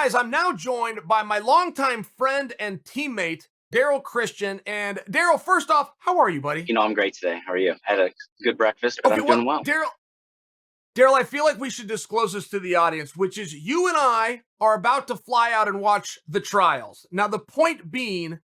Guys, I'm now joined by my longtime friend and teammate, Darryl Christian. And Darryl, first off, how are you, buddy? I'm great today. How are you? I had a good breakfast, but Okay, I'm well, doing well. Darryl, I feel like we should disclose this to the audience, which is you and I are about to fly out and watch the trials. Now, the point being,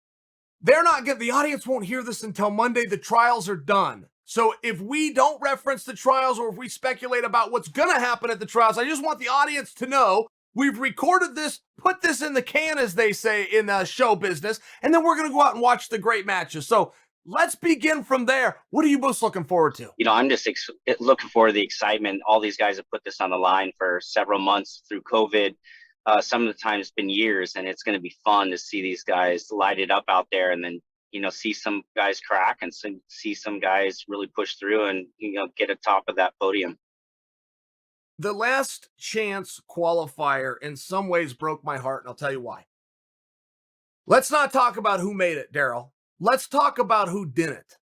the audience won't hear this until Monday. The trials are done. So if we don't reference the trials or if we speculate about what's going to happen at the trials, I just want the audience to know we've recorded this, put this in the can, as they say in show business, and then we're going to go out and watch the great matches. So let's begin from there. What are you most looking forward to? I'm just looking forward to the excitement. All these guys have put this on the line for several months through COVID. Some of the time it's been years, and it's going to be fun to see these guys light it up out there, and then see some guys crack and see some guys really push through and get atop of that podium. The last chance qualifier in some ways broke my heart, and I'll tell you why. Let's not talk about who made it, Darryl. Let's talk about who didn't.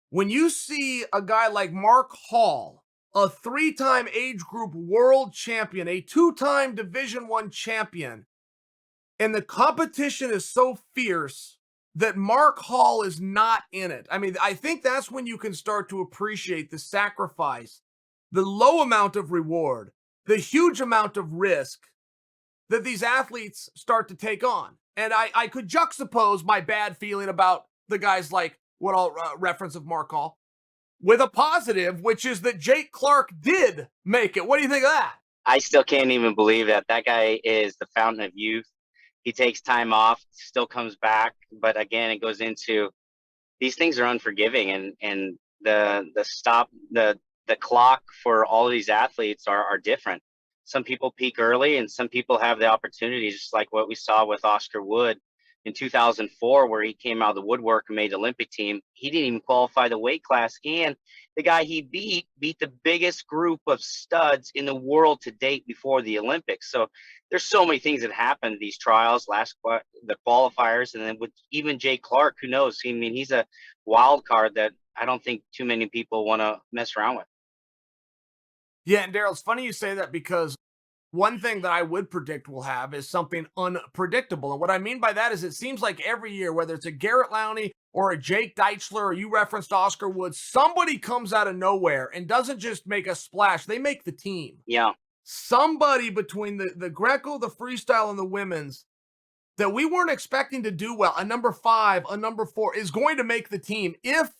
When you see a guy like Mark Hall, a 3-time age group world champion, a 2-time Division I champion, and the competition is so fierce that Mark Hall is not in it. I mean, I think that's when you can start to appreciate the sacrifice, the low amount of reward, the huge amount of risk that these athletes start to take on. And I could juxtapose my bad feeling about the guys like what I'll reference of Mark Hall with a positive, which is that Jake Clark did make it. What do you think of that? I still can't even believe that. That guy is the fountain of youth. He takes time off, still comes back. But again, it goes into these things are unforgiving, and the clock for all of these athletes are different. Some people peak early, and some people have the opportunity, just like what we saw with Oscar Wood in 2004, where he came out of the woodwork and made the Olympic team. He didn't even qualify the weight class, and the guy he beat the biggest group of studs in the world to date before the Olympics. So there's so many things that happened these trials, the qualifiers, and then with even Jake Clark, who knows? I mean, he's a wild card that I don't think too many people want to mess around with. Yeah, and Darryl, it's funny you say that because one thing that I would predict we'll have is something unpredictable. And what I mean by that is it seems like every year, whether it's a Garrett Lowney or a Jake Deichler, or you referenced Oscar Woods, somebody comes out of nowhere and doesn't just make a splash, they make the team. Yeah. Somebody between the Greco, the freestyle, and the women's that we weren't expecting to do well, a number 5, a number 4, is going to make the team if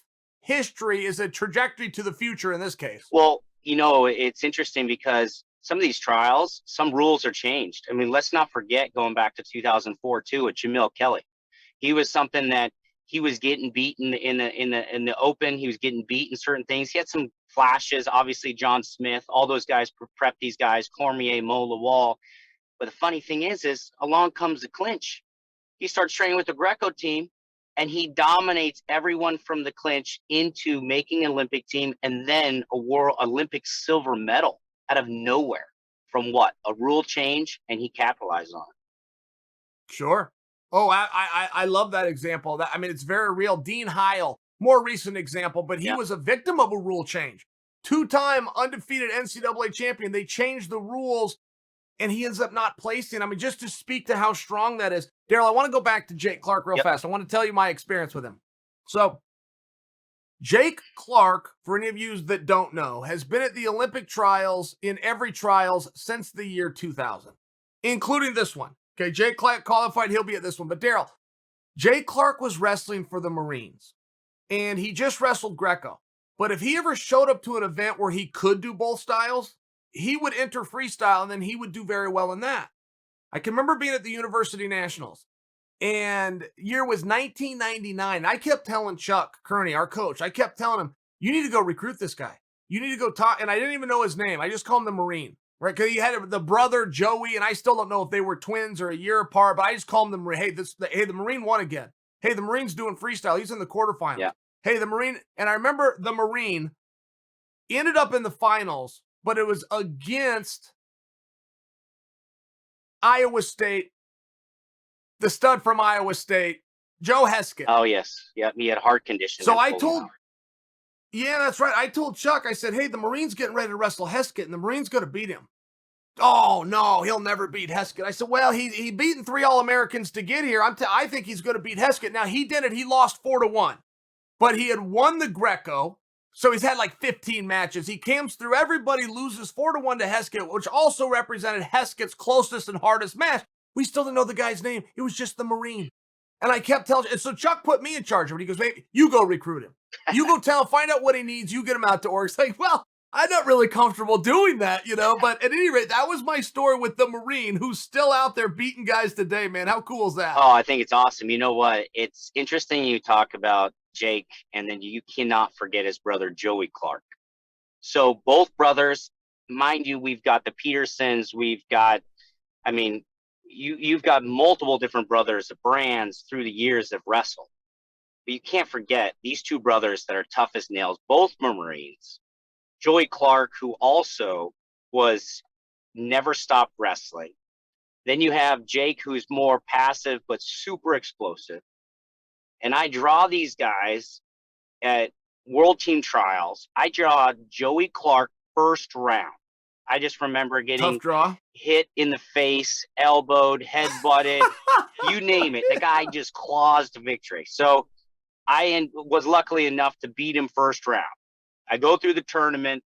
history is a trajectory to the future in this case. Well, it's interesting because some of these trials, some rules are changed. I mean, let's not forget going back to 2004 too with Jamil Kelly. He was something that he was getting beaten in the open. He was getting beat in certain things. He had some flashes. Obviously, John Smith, all those guys prepped these guys. Cormier, Mo Lawal. But the funny thing is along comes the clinch. He starts training with the Greco team, and he dominates everyone from the clinch into making an Olympic team, and then a World Olympic silver medal out of nowhere from what? A rule change, and he capitalized on it. Sure. Oh, I love that example. I mean, it's very real. Dean Heil, more recent example, but he was a victim of a rule change. 2-time undefeated NCAA champion. They changed the rules, and he ends up not placing. I mean, just to speak to how strong that is. Darryl, I want to go back to Jake Clark real fast. I want to tell you my experience with him. So, Jake Clark, for any of you that don't know, has been at the Olympic trials in every trials since the year 2000, including this one. Okay, Jake Clark qualified, he'll be at this one. But Darryl, Jake Clark was wrestling for the Marines, and he just wrestled Greco. But if he ever showed up to an event where he could do both styles, he would enter freestyle, and then he would do very well in that. I can remember being at the University Nationals, and year was 1999. I kept telling Chuck Kearney, our coach, I kept telling him, you need to go recruit this guy. You need to go talk. And I didn't even know his name. I just called him the Marine, right? Because he had the brother, Joey, and I still don't know if they were twins or a year apart, but I just called him the Marine. Hey, the Marine won again. Hey, the Marine's doing freestyle. He's in the quarterfinals. Yeah. Hey, the Marine. And I remember the Marine ended up in the finals, but it was against Iowa State, the stud from Iowa State, Joe Heskett. Oh, yes. Yeah, he had heart condition. So yeah, that's right. I told Chuck, I said, hey, the Marine's getting ready to wrestle Heskett, and the Marine's going to beat him. Oh no, he'll never beat Heskett. I said, well, he beaten 3 All-Americans to get here. I think he's going to beat Heskett. Now he did it. He lost 4-1, but he had won the Greco. So he's had like 15 matches. He comes through everybody, loses 4-1 to Heskett, which also represented Heskett's closest and hardest match. We still didn't know the guy's name. It was just the Marine. And I kept telling, and so Chuck put me in charge of it. He goes, "Baby, you go recruit him. You go tell him, find out what he needs. You get him out to org." It's like, well, I'm not really comfortable doing that, but at any rate, that was my story with the Marine, who's still out there beating guys today, man. How cool is that? Oh, I think it's awesome. You know what? It's interesting you talk about Jake, and then you cannot forget his brother, Joey Clark. So both brothers, mind you, we've got the Petersons, we've got, I mean, you've got multiple different brothers of brands through the years that wrestled. But you can't forget these two brothers that are tough as nails, both Marines. Joey Clark, who also was never stopped wrestling. Then you have Jake, who's more passive but super explosive. And I draw these guys at World Team Trials. I draw Joey Clark first round. I just remember getting Tough draw. hit in the face, elbowed, head butted, you name it. The guy just claws to victory. So I was luckily enough to beat him first round. I go through the tournament.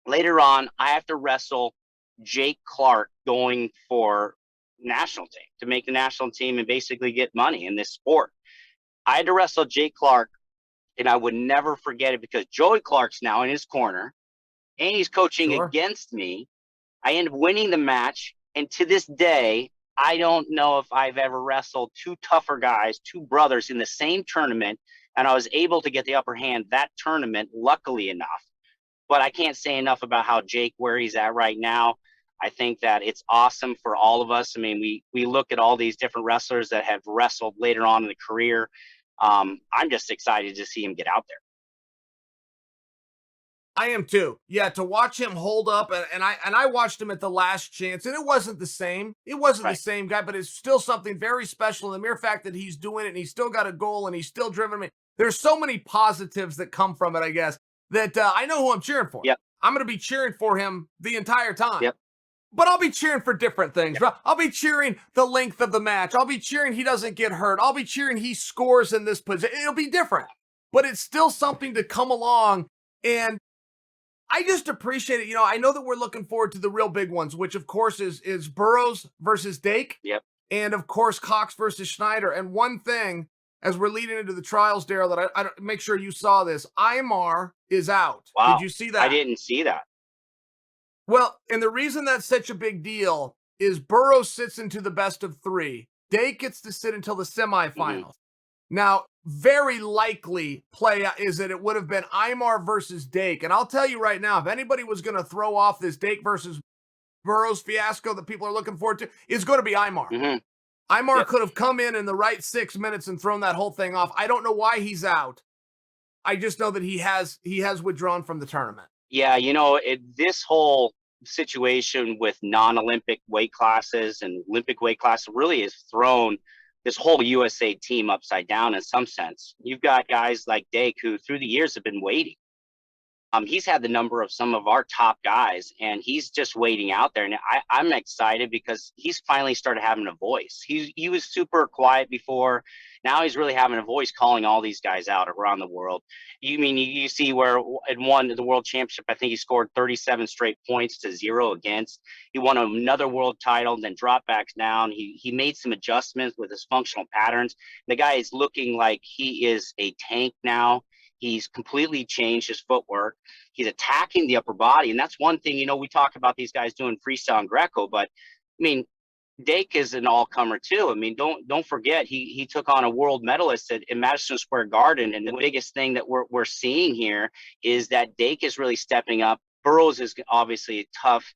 Later on, I have to wrestle Jake Clark going for national team, to make the national team and basically get money in this sport. I had to wrestle Jake Clark, and I would never forget it because Joey Clark's now in his corner, and he's coaching against me. I end up winning the match, and to this day, I don't know if I've ever wrestled two tougher guys, two brothers in the same tournament, and I was able to get the upper hand that tournament, luckily enough. But I can't say enough about how Jake, where he's at right now. I think that it's awesome for all of us. I mean, we look at all these different wrestlers that have wrestled later on in the career. I'm just excited to see him get out there. I am too. Yeah, to watch him hold up, and I watched him at the Last Chance, and it wasn't the same. It wasn't the same guy, but it's still something very special. The mere fact that he's doing it, and he's still got a goal, and he's still driven me. There's so many positives that come from it, I guess, that I know who I'm cheering for. Yep. I'm going to be cheering for him the entire time. Yep. But I'll be cheering for different things. Yep. I'll be cheering the length of the match. I'll be cheering he doesn't get hurt. I'll be cheering he scores in this position. It'll be different, but it's still something to come along. And I just appreciate it. I know that we're looking forward to the real big ones, which of course is Burroughs versus Dake. Yep. And of course, Cox versus Schneider. And one thing, as we're leading into the trials, Darryl, that I make sure you saw this, Imar is out. Wow. Did you see that? I didn't see that. Well, and the reason that's such a big deal is Burroughs sits into the best of 3. Dake gets to sit until the semifinals. Mm-hmm. Now, very likely play is that it would have been Imar versus Dake. And I'll tell you right now, if anybody was going to throw off this Dake versus Burroughs fiasco that people are looking forward to, it's going to be Imar. Mm-hmm. Imar could have come in the right 6 minutes and thrown that whole thing off. I don't know why he's out. I just know that he has withdrawn from the tournament. Yeah, this whole situation with non-Olympic weight classes and Olympic weight classes really has thrown this whole USA team upside down in some sense. You've got guys like Dake who through the years have been waiting. He's had the number of some of our top guys, and he's just waiting out there. And I'm excited because he's finally started having a voice. He was super quiet before. Now he's really having a voice, calling all these guys out around the world. You see where it won the world championship. I think he scored 37 straight points to 0 against. He won another world title, then dropped back down. He made some adjustments with his functional patterns. The guy is looking like he is a tank now. He's completely changed his footwork. He's attacking the upper body. And that's one thing, we talk about these guys doing freestyle and Greco, but Dake is an all-comer too. Don't forget, he took on a world medalist in Madison Square Garden. And the biggest thing that we're seeing here is that Dake is really stepping up. Burroughs is obviously tough.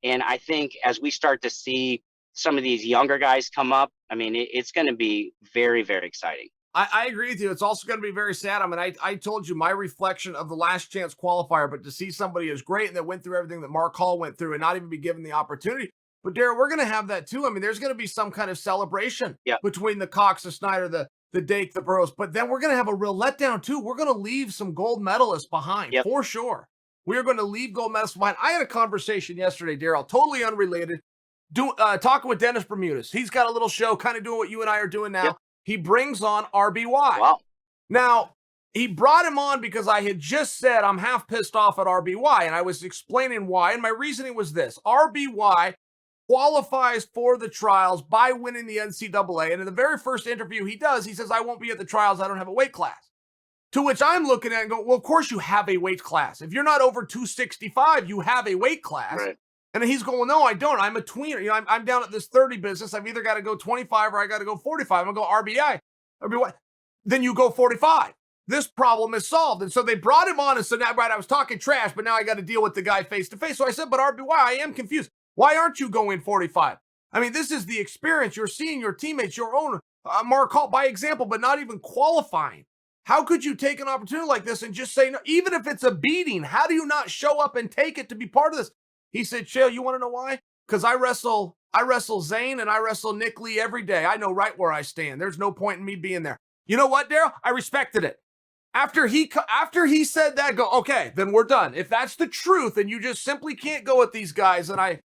And I think as we start to see some of these younger guys come up, it's going to be very, very exciting. I agree with you. It's also going to be very sad. I told you my reflection of the Last Chance qualifier, but to see somebody as great and that went through everything that Mark Hall went through and not even be given the opportunity. But Darryl, we're going to have that too. There's going to be some kind of celebration between the Cox, the Snyder, the Dake, the Burroughs, but then we're going to have a real letdown too. We're going to leave some gold medalists behind for sure. We are going to leave gold medals behind. I had a conversation yesterday, Darryl, totally unrelated, talking with Dennis Bermudez. He's got a little show kind of doing what you and I are doing now. Yep. He brings on RBY. Wow. Now, he brought him on because I had just said I'm half pissed off at RBY, and I was explaining why, and my reasoning was this. RBY qualifies for the trials by winning the NCAA, and in the very first interview he does, he says, I won't be at the trials, I don't have a weight class. To which I'm looking at and going, well, of course you have a weight class. If you're not over 265, you have a weight class. Right. And then he's going, no, I don't. I'm a tweener. You know, I'm down at this 30 business. I've either got to go 25 or I got to go 45. I'm going to go RBI. Then you go 45. This problem is solved. And so they brought him on. And so now, right, I was talking trash, but now I got to deal with the guy face to face. So I said, but RBY, I am confused. Why aren't you going 45? I mean, this is the experience. You're seeing your teammates, your own Mark Hall by example, but not even qualifying. How could you take an opportunity like this and just say, no, even if it's a beating, how do you not show up and take it to be part of this? He said, Chael, you want to know why? Because I wrestle Zane and I wrestle Nick Lee every day. I know right where I stand. There's no point in me being there. You know what, Darryl? I respected it. After he said that, go, okay, then we're done. If that's the truth and you just simply can't go with these guys, and I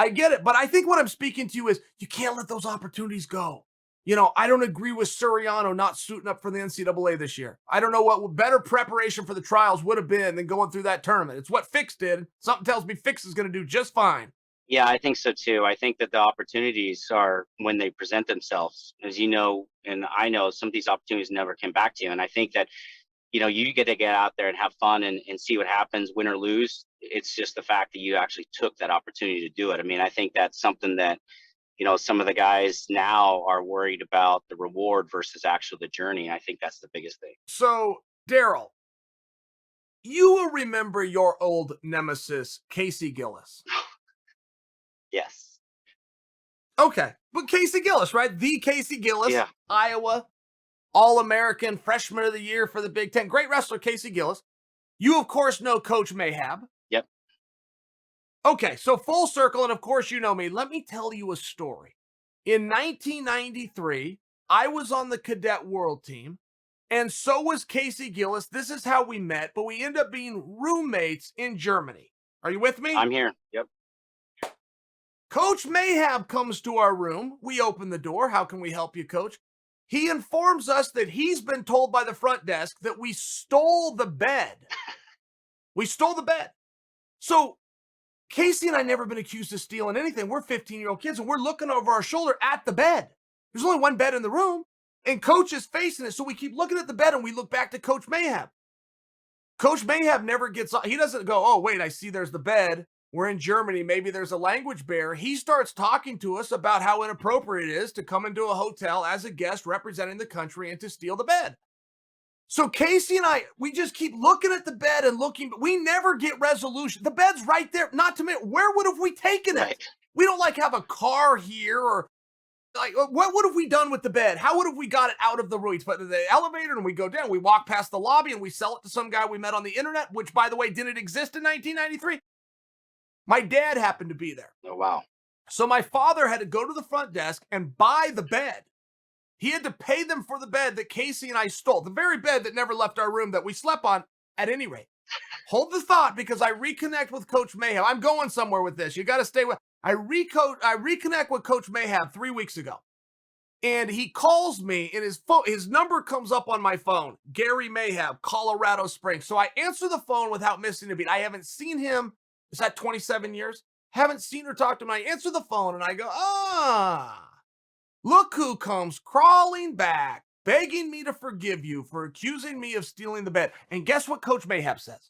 get it. But I think what I'm speaking to you is you can't let those opportunities go. You know, I don't agree with Suriano not suiting up for the NCAA this year. I don't know what better preparation for the trials would have been than going through that tournament. It's what Fix did. Something tells me Fix is going to do just fine. Yeah, I think so too. I think that the opportunities are when they present themselves. As you know, and I know, some of these opportunities never come back to you. And I think that, you know, you get to get out there and have fun and see what happens, win or lose. It's just the fact that you actually took that opportunity to do it. I mean, I think that's something that, you know, some of the guys now are worried about the reward versus actually the journey. I think that's the biggest thing. So, Darryl, you will remember your old nemesis, Casey Gillis. Yes. Okay, but Casey Gillis, right? The Casey Gillis, Yeah. Iowa, All-American, Freshman of the Year for the Big Ten. Great wrestler, Casey Gillis. You, of course, know Coach Mayhab. Yep. Okay, so full circle, and of course you know me. Let me tell you a story. In 1993, I was on the cadet world team, and so was Casey Gillis. This is how we met, but we ended up being roommates in Germany. Are you with me? I'm here. Yep. Coach Mayhab comes to our room. We open the door. How can we help you, Coach? He informs us that he's been told by the front desk that we stole the bed. We stole the bed. So Casey and I never been accused of stealing anything. We're 15-year-old kids, and we're looking over our shoulder at the bed. There's only one bed in the room, and Coach is facing it. So we keep looking at the bed, and we look back to Coach Mayhab. Coach Mayhab never gets up. He doesn't go, oh, wait, I see there's the bed. We're in Germany. Maybe there's a language barrier. He starts talking to us about how inappropriate it is to come into a hotel as a guest representing the country and to steal the bed. So Casey and I, we just keep looking at the bed and looking, but we never get resolution. The bed's right there. Not to mention, where would have we taken it? Right. We don't like have a car here, or like, what would have we done with the bed? How would have we got it out of the room? Put it in the elevator and we go down. We walk past the lobby and we sell it to some guy we met on the internet, which, by the way, didn't exist in 1993. My dad happened to be there. Oh, wow. So my father had to go to the front desk and buy the bed. He had to pay them for the bed that Casey and I stole, the very bed that never left our room that we slept on at any rate. Hold the thought, because I reconnect with Coach Mayhab. I'm going somewhere with this. You got to stay with. I reconnect with Coach Mayhab 3 weeks ago. And he calls me, and his number comes up on my phone. Gary Mayhab, Colorado Springs. So I answer the phone without missing a beat. I haven't seen him. Is that 27 years? Haven't seen or talked to him. I answer the phone and I go, look who comes crawling back, begging me to forgive you for accusing me of stealing the bed. And guess what Coach Mayhab says?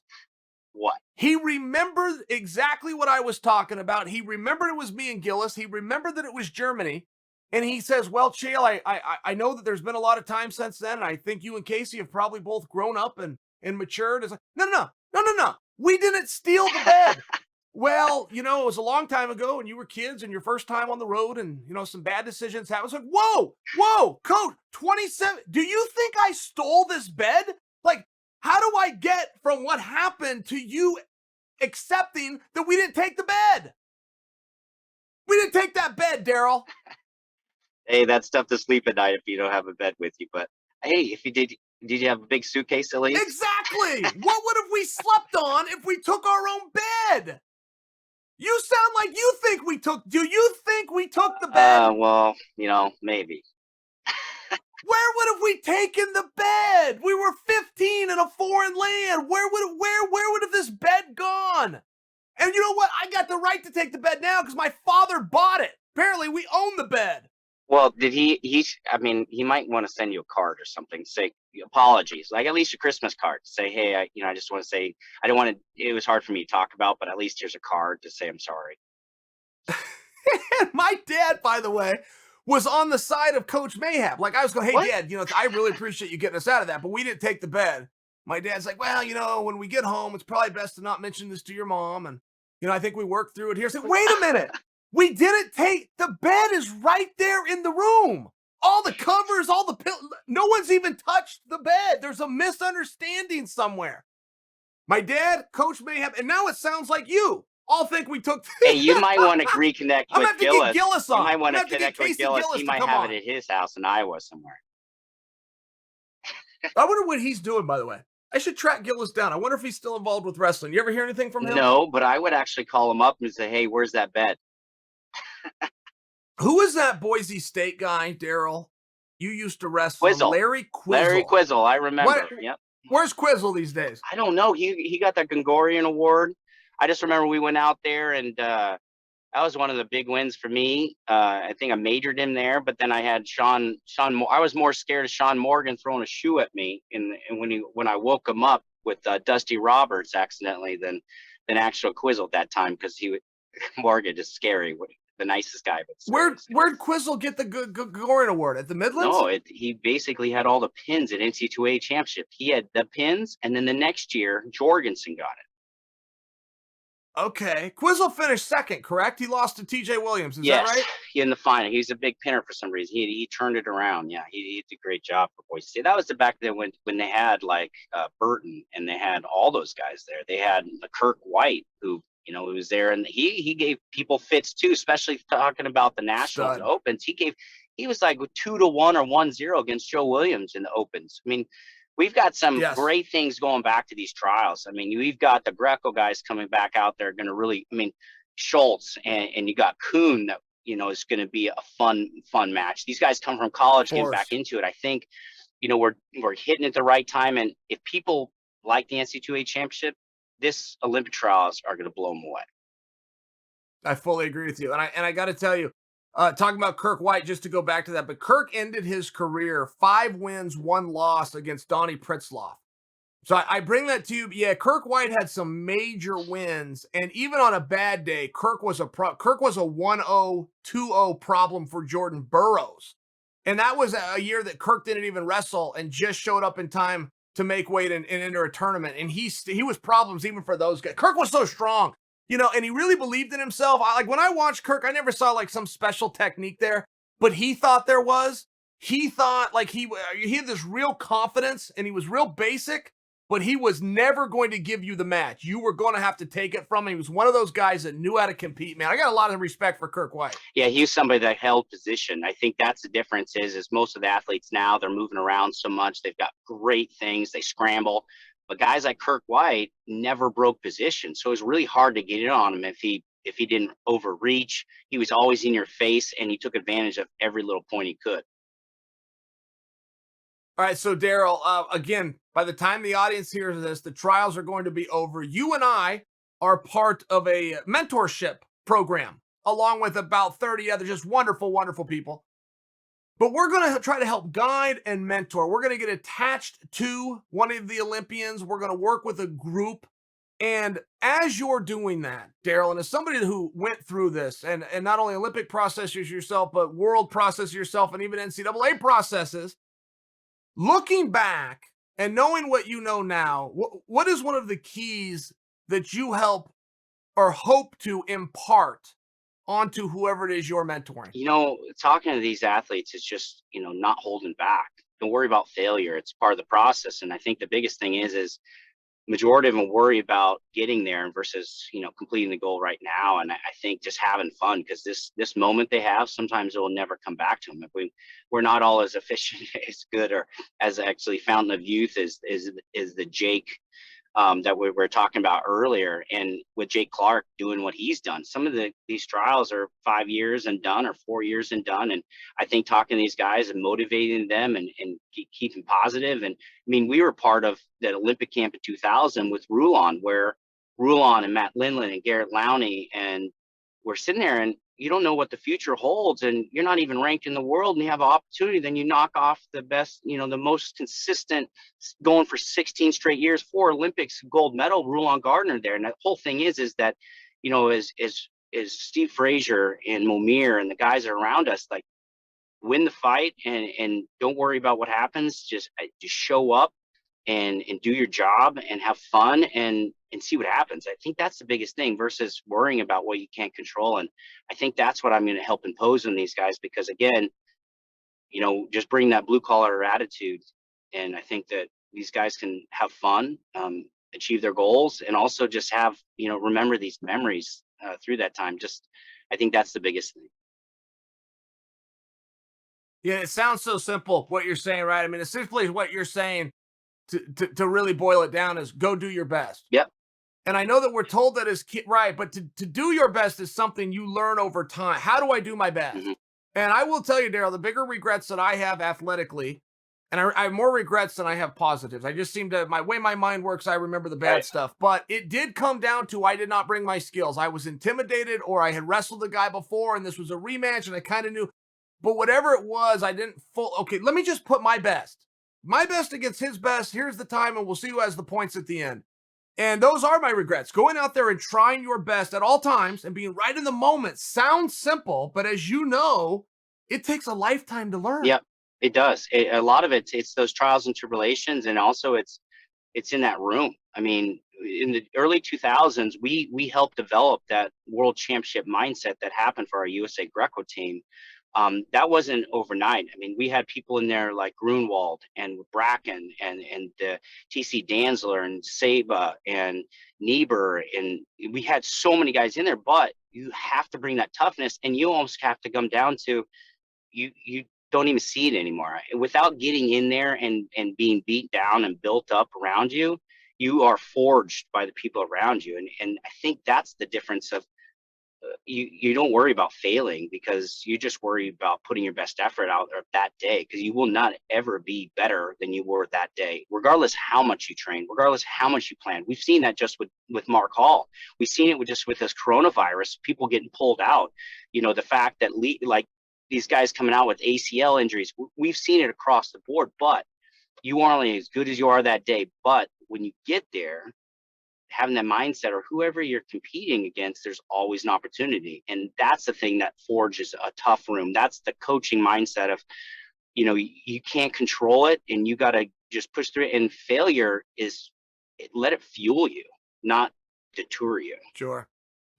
What? He remembered exactly what I was talking about. He remembered it was me and Gillis. He remembered that it was Germany. And he says, well, Chael, I know that there's been a lot of time since then. And I think you and Casey have probably both grown up and matured. It's like, no. We didn't steal the bed. Well, you know, it was a long time ago and you were kids and your first time on the road and, you know, some bad decisions happened. It's like, whoa, Coach, 27. Do you think I stole this bed? Like, how do I get from what happened to you accepting that we didn't take the bed? We didn't take that bed, Darryl. Hey, that's tough to sleep at night if you don't have a bed with you. But hey, if you did, Did you have a big suitcase at least? Exactly. What would have we slept on if we took our own bed? You sound like you think we took. Do you think we took the bed? Well, maybe. Where would have we taken the bed? We were 15 in a foreign land. Where would have this bed gone? And you know what? I got the right to take the bed now because my father bought it. Apparently, we own the bed. Well, did I mean, he might want to send you a card or something, say apologies, like at least a Christmas card. Say, hey, I just want to say, I don't want to, it was hard for me to talk about, but at least here's a card to say I'm sorry. And my dad, by the way, was on the side of Coach Mayhap. Like I was going, hey, What? Dad, I really appreciate you getting us out of that, but we didn't take the bed. My dad's like, well, when we get home, it's probably best to not mention this to your mom. And, I think we worked through it here. I said, wait a minute. We didn't take the bed is right there in the room. All the covers, all the pillows. No one's even touched the bed. There's a misunderstanding somewhere. My dad, Coach Mayhap, and now it sounds like you all think we took. Hey, you might want to reconnect I'm with gonna have to Gillis. get Gillis on. You might want I'm to gonna have connect get with Casey Gillis. Gillis He to might come have on. it at his house in Iowa somewhere. I wonder what he's doing, by the way. I should track Gillis down. I wonder if he's still involved with wrestling. You ever hear anything from him? No, but I would actually call him up and say, hey, where's that bed? Who is that Boise State guy, Darryl? You used to wrestle him. Quizzle. Larry Quizzle. Larry Quizzle, I remember. Yep. Where's Quizzle these days? I don't know. He got the Gongorian Award. I just remember we went out there, and that was one of the big wins for me. I think I majored him there, but then I had Sean. I was more scared of Sean Morgan throwing a shoe at me, and when I woke him up with Dusty Roberts accidentally than actual Quizzle at that time, because Morgan is scary. The nicest guy. But where'd Quizzle get the Gongorian Award? At the Midlands? No, he basically had all the pins at NC2A championship. He had the pins, and then the next year, Jorgensen got it. Okay. Quizzle finished second, correct? He lost to TJ Williams. Is that right? In the final. He's a big pinner for some reason. He turned it around. Yeah, he did a great job for Boise State. That was the back then when they had like Burton, and they had all those guys there. They had Kirk White, who he was there, and he gave people fits too, especially talking about the Nationals and Opens. He was like 2-1 or 1-0 against Joe Williams in the Opens. I mean, we've got some great things going back to these trials. I mean, we've got the Greco guys coming back out there, going to really, Schultz, and you got Kuhn that, is going to be a fun match. These guys come from college, getting back into it. I think, we're hitting at the right time. And if people like the NC2A championship, this Olympic trials are going to blow them away. I fully agree with you. And I got to tell you, talking about Kirk White, just to go back to that, but Kirk ended his career 5 wins, 1 loss against Donnie Pritzloff. So I bring that to you. Yeah, Kirk White had some major wins, and even on a bad day, Kirk was a 1-0, 2-0 problem for Jordan Burroughs. And that was a year that Kirk didn't even wrestle and just showed up in time to make weight and enter a tournament. And he was problems even for those guys. Kirk was so strong, and he really believed in himself. When I watched Kirk, I never saw like some special technique there, but he thought there was. He thought like he had this real confidence, and he was real basic, but he was never going to give you the match. You were going to have to take it from him. He was one of those guys that knew how to compete, man. I got a lot of respect for Kirk White. Yeah, he's somebody that held position. I think that's the difference is most of the athletes now, they're moving around so much. They've got great things. They scramble. But guys like Kirk White never broke position. So it was really hard to get it on him if he didn't overreach. He was always in your face, and he took advantage of every little point he could. All right, so Darryl, again, by the time the audience hears this, the trials are going to be over. You and I are part of a mentorship program, along with about 30 other just wonderful, wonderful people. But we're going to try to help guide and mentor. We're going to get attached to one of the Olympians. We're going to work with a group. And as you're doing that, Darryl, and as somebody who went through this, and not only Olympic processes yourself, but world processes yourself, and even NCAA processes, looking back and knowing what you know now, what is one of the keys that you help or hope to impart onto whoever it is you're mentoring? Talking to these athletes is just, not holding back. Don't worry about failure. It's part of the process. And I think the biggest thing is majority of them worry about getting there versus, completing the goal right now. And I think just having fun, because this moment they have, sometimes it will never come back to them. If we're not all as efficient, as good, or as actually fountain of youth is the Jake, that we were talking about earlier, and with Jake Clark doing what he's done. Some of these trials are 5 years and done, or 4 years and done. And I think talking to these guys and motivating them and keeping positive. And I mean, we were part of that Olympic camp in 2000 with Rulon, where Rulon and Matt Lindland and Garrett Lowney, and we're sitting there, and you don't know what the future holds, and you're not even ranked in the world, and you have an opportunity, then you knock off the best, the most consistent, going for 16 straight years, 4 Olympics gold medal, Rulon Gardner there. And the whole thing is that, is Steve Frazier and Momir and the guys are around us, like, win the fight and don't worry about what happens. Just show up and do your job and have fun and see what happens. I think that's the biggest thing, versus worrying about what you can't control. And I think that's what I'm going to help impose on these guys, because again, just bring that blue collar attitude. And I think that these guys can have fun, achieve their goals, and also just have, remember these memories through that time. I think that's the biggest thing. Yeah, it sounds so simple what you're saying, right? I mean, essentially what you're saying, to really boil it down, is go do your best. Yep. And I know that we're told that as right, but to do your best is something you learn over time. How do I do my best? Mm-hmm. And I will tell you, Darryl, the bigger regrets that I have athletically, and I have more regrets than I have positives. I just seem to, my way my mind works, I remember the bad stuff. But it did come down to, I did not bring my skills. I was intimidated, or I had wrestled the guy before and this was a rematch and I kind of knew. But whatever it was, I didn't okay, let me just put my best. My best against his best. Here's the time, and we'll see who has the points at the end. And those are my regrets. Going out there and trying your best at all times and being right in the moment sounds simple, but as you know, it takes a lifetime to learn. Yep, it does. A lot of it's those trials and tribulations, and also it's in that room. I mean, in the early 2000s, we helped develop that world championship mindset that happened for our USA Greco team. That wasn't overnight. I mean, we had people in there like Grunwald and Bracken and TC Danzler and Saba and Niebuhr, and we had so many guys in there. But you have to bring that toughness, and you almost have to come down to you don't even see it anymore. Without getting in there and being beat down and built up around you, you are forged by the people around you. And I think that's the difference of you don't worry about failing, because you just worry about putting your best effort out there that day, because you will not ever be better than you were that day, regardless how much you train, regardless how much you plan. We've seen that just with Mark Hall. We've seen it with this coronavirus, people getting pulled out. The fact that like these guys coming out with ACL injuries, we've seen it across the board. But you are only as good as you are that day. But when you get there, having that mindset, or whoever you're competing against, there's always an opportunity. And that's the thing that forges a tough room. That's the coaching mindset of, you can't control it, and you got to just push through it. And failure let it fuel you, not deter you. Sure.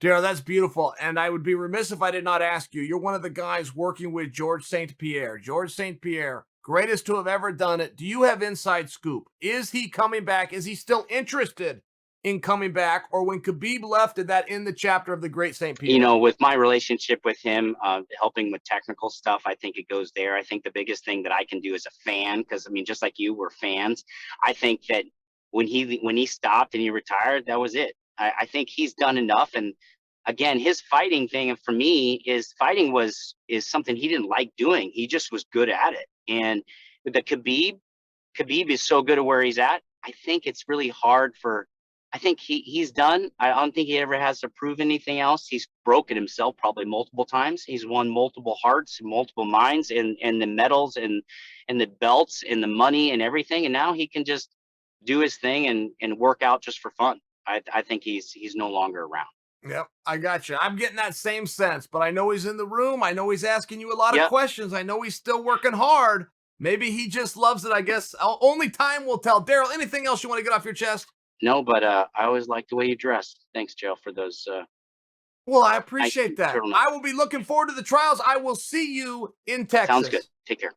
Darryl, that's beautiful. And I would be remiss if I did not ask you, you're one of the guys working with George St Pierre. George St Pierre, greatest to have ever done it. Do you have inside scoop? Is he coming back? Is he still interested in coming back? Or when Khabib left, did that end the chapter of the great St Pierre? With my relationship with him, helping with technical stuff, I think it goes there. I think the biggest thing that I can do as a fan, because I mean, just like you, we're fans. I think that when he stopped and he retired, that was it. I think he's done enough. And again, his fighting thing, for me, is fighting is something he didn't like doing. He just was good at it. And with the Khabib is so good at where he's at. I think it's really hard I think he's done. I don't think he ever has to prove anything else. He's broken himself probably multiple times. He's won multiple hearts, multiple minds, and the medals and the belts and the money and everything. And now he can just do his thing and work out just for fun. I think he's no longer around. Yep, I got you. I'm getting that same sense, but I know he's in the room. I know he's asking you a lot of questions. I know he's still working hard. Maybe he just loves it, I guess. Only time will tell. Darryl, anything else you want to get off your chest? No, but I always like the way you dress. Thanks, Chael, for those. Well, I appreciate that. I will be looking forward to the trials. I will see you in Texas. Sounds good. Take care.